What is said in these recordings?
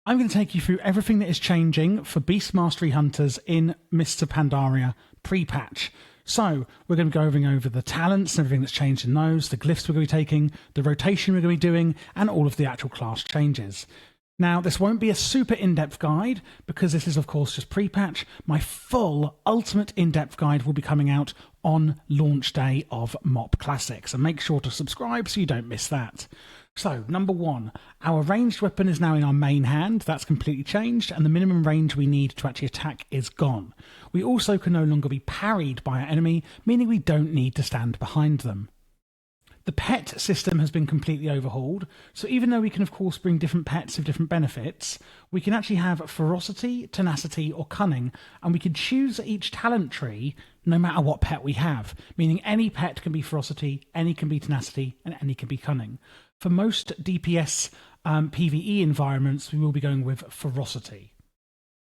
I'm going to take you through everything that is changing for Beast Mastery Hunters in Mists of Pandaria pre-patch. So we're going to be going over the talents and everything that's changed in those, the glyphs we're going to be taking, the rotation we're going to be doing, and all of the actual class changes. Now, this won't be a super in-depth guide because this is, of course, just pre-patch. My full, ultimate in-depth guide will be coming out on launch day of MoP Classic. So make sure to subscribe so you don't miss that. So, number one, our ranged weapon is now in our main hand. That's completely changed, and the minimum range we need to actually attack is gone. We also can no longer be parried by our enemy, meaning we don't need to stand behind them. The pet system has been completely overhauled, so even though we can of course bring different pets with different benefits, we can actually have ferocity, tenacity or cunning, and we can choose each talent tree no matter what pet we have, meaning any pet can be ferocity, any can be tenacity, and any can be cunning. For most DPS PvE environments, we will be going with ferocity.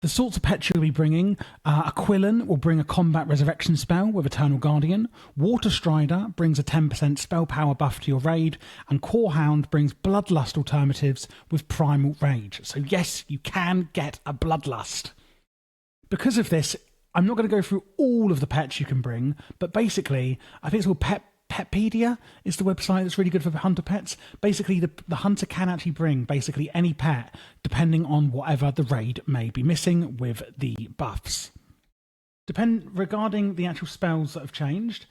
The sorts of pets you'll be bringing, Aquilon will bring a combat resurrection spell with Eternal Guardian, Water Strider brings a 10% spell power buff to your raid, and Corehound brings Bloodlust alternatives with Primal Rage. So yes, you can get a Bloodlust. Because of this, I'm not going to go through all of the pets you can bring, but basically, I think it's called Petpedia is the website that's really good for hunter pets. Basically, the hunter can actually bring basically any pet, depending on whatever the raid may be missing with the buffs. Regarding the actual spells that have changed,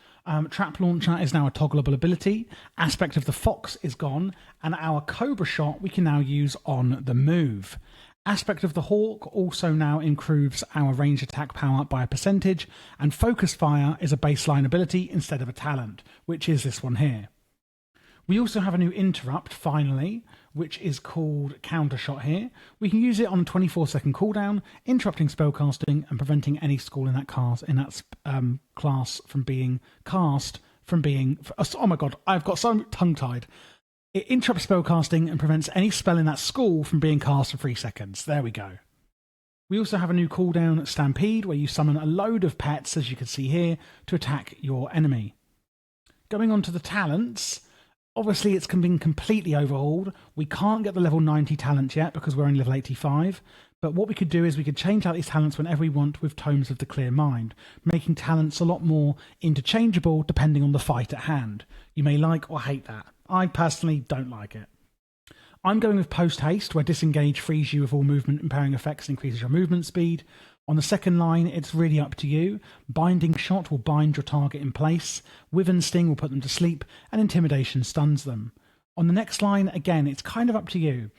Trap Launcher is now a toggleable ability, Aspect of the Fox is gone, and our Cobra Shot we can now use on the move. Aspect of the Hawk also now improves our range attack power by a percentage, and Focus Fire is a baseline ability instead of a talent, which is this one here. We also have a new interrupt, finally, which is called Counter Shot here. We can use it on a 24-second cooldown, interrupting spellcasting and preventing any school in that class from being cast from being... Oh my god, I've got so tongue-tied. It interrupts spellcasting and prevents any spell in that school from being cast for 3 seconds. There we go. We also have a new cooldown, Stampede, where you summon a load of pets, as you can see here, to attack your enemy. Going on to the talents, obviously it's been completely overhauled. We can't get the level 90 talent yet because we're only level 85. But what we could do is we could change out these talents whenever we want with Tomes of the Clear Mind, making talents a lot more interchangeable depending on the fight at hand. You may like or hate that. I personally don't like it. I'm going with Post Haste, where Disengage frees you of all movement impairing effects and increases your movement speed. On the second line, it's really up to you. Binding Shot will bind your target in place, Wyvern Sting will put them to sleep, and Intimidation stuns them. On the next line, again, it's kind of up to you.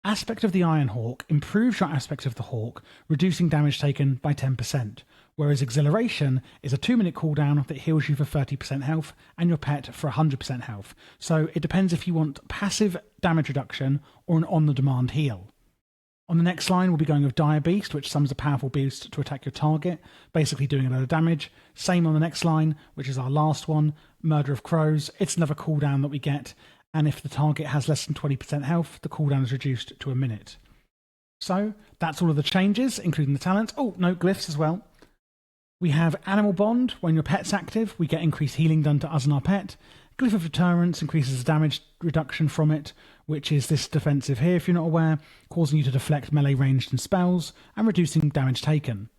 Aspect of the Iron Hawk improves your aspect of the Hawk, reducing damage taken by 10%, whereas Exhilaration is a 2-minute cooldown that heals you for 30% health and your pet for 100% health. So it depends if you want passive damage reduction or an on-the-demand heal. On the next line, we'll be going with Dire Beast, which summons a powerful beast to attack your target, basically doing a lot of damage. Same on the next line, which is our last one, Murder of Crows. It's another cooldown that we get, and if the target has less than 20% health, the cooldown is reduced to a minute. So that's all of the changes, including the talents. Oh, no, glyphs as well. We have Animal Bond. When your pet's active, we get increased healing done to us and our pet. Glyph of Deterrence increases the damage reduction from it, which is this defensive here, if you're not aware, causing you to deflect melee ranged and spells, and reducing damage taken.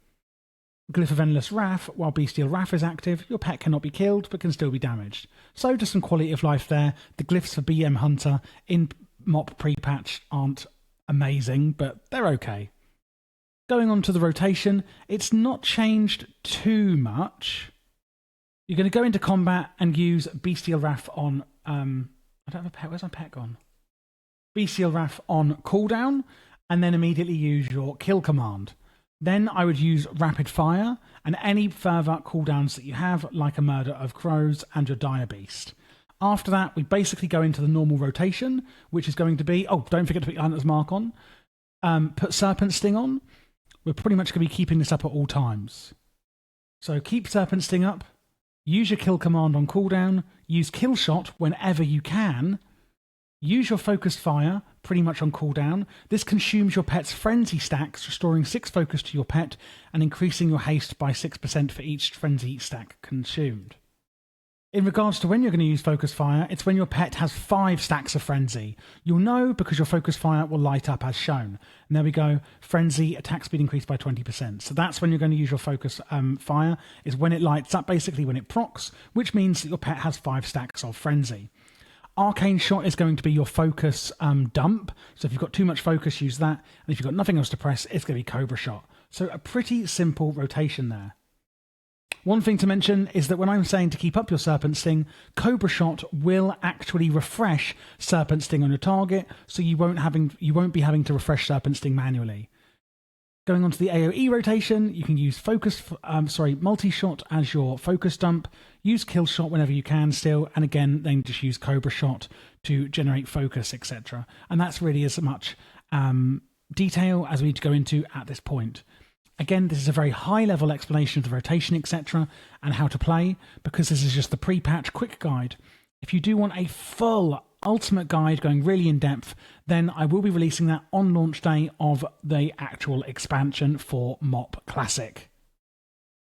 Glyph of Endless Wrath. While Bestial Wrath is active, your pet cannot be killed, but can still be damaged. So just some quality of life there. The glyphs for BM Hunter in MoP Prepatch aren't amazing, but they're okay. Going on to the rotation, it's not changed too much. You're going to go into combat and use Bestial Wrath on... I don't have a pet. Where's my pet gone? Bestial Wrath on cooldown, and then immediately use your kill command. Then I would use Rapid Fire and any further cooldowns that you have, like a Murder of Crows and your Dire Beast. After that, we basically go into the normal rotation, which is going to be... Oh, don't forget to put your Hunter's Mark on. Put Serpent Sting on. We're pretty much going to be keeping this up at all times. So keep Serpent Sting up, use your kill command on cooldown, use Kill Shot whenever you can, use your Focused Fire pretty much on cooldown. This consumes your pet's Frenzy stacks, restoring 6 focus to your pet and increasing your haste by 6% for each Frenzy stack consumed. In regards to when you're going to use Focus Fire, it's when your pet has 5 stacks of Frenzy. You'll know because your Focus Fire will light up as shown. And there we go, Frenzy, attack speed increased by 20%. So that's when you're going to use your Focus Fire, is when it lights up, basically when it procs, which means that your pet has 5 stacks of Frenzy. Arcane Shot is going to be your focus dump. So if you've got too much focus, use that. And if you've got nothing else to press, it's going to be Cobra Shot. So a pretty simple rotation there. One thing to mention is that when I'm saying to keep up your Serpent Sting, Cobra Shot will actually refresh Serpent Sting on your target, so you won't be having to refresh Serpent Sting manually. Going on to the AoE rotation, you can use multi-shot as your focus dump, use kill shot whenever you can still, and again, then just use Cobra Shot to generate focus, etc. And that's really as much detail as we need to go into at this point. Again, this is a very high-level explanation of the rotation, etc., and how to play, because this is just the pre-patch quick guide. If you do want a full ultimate guide going really in-depth, then I will be releasing that on launch day of the actual expansion for MoP Classic.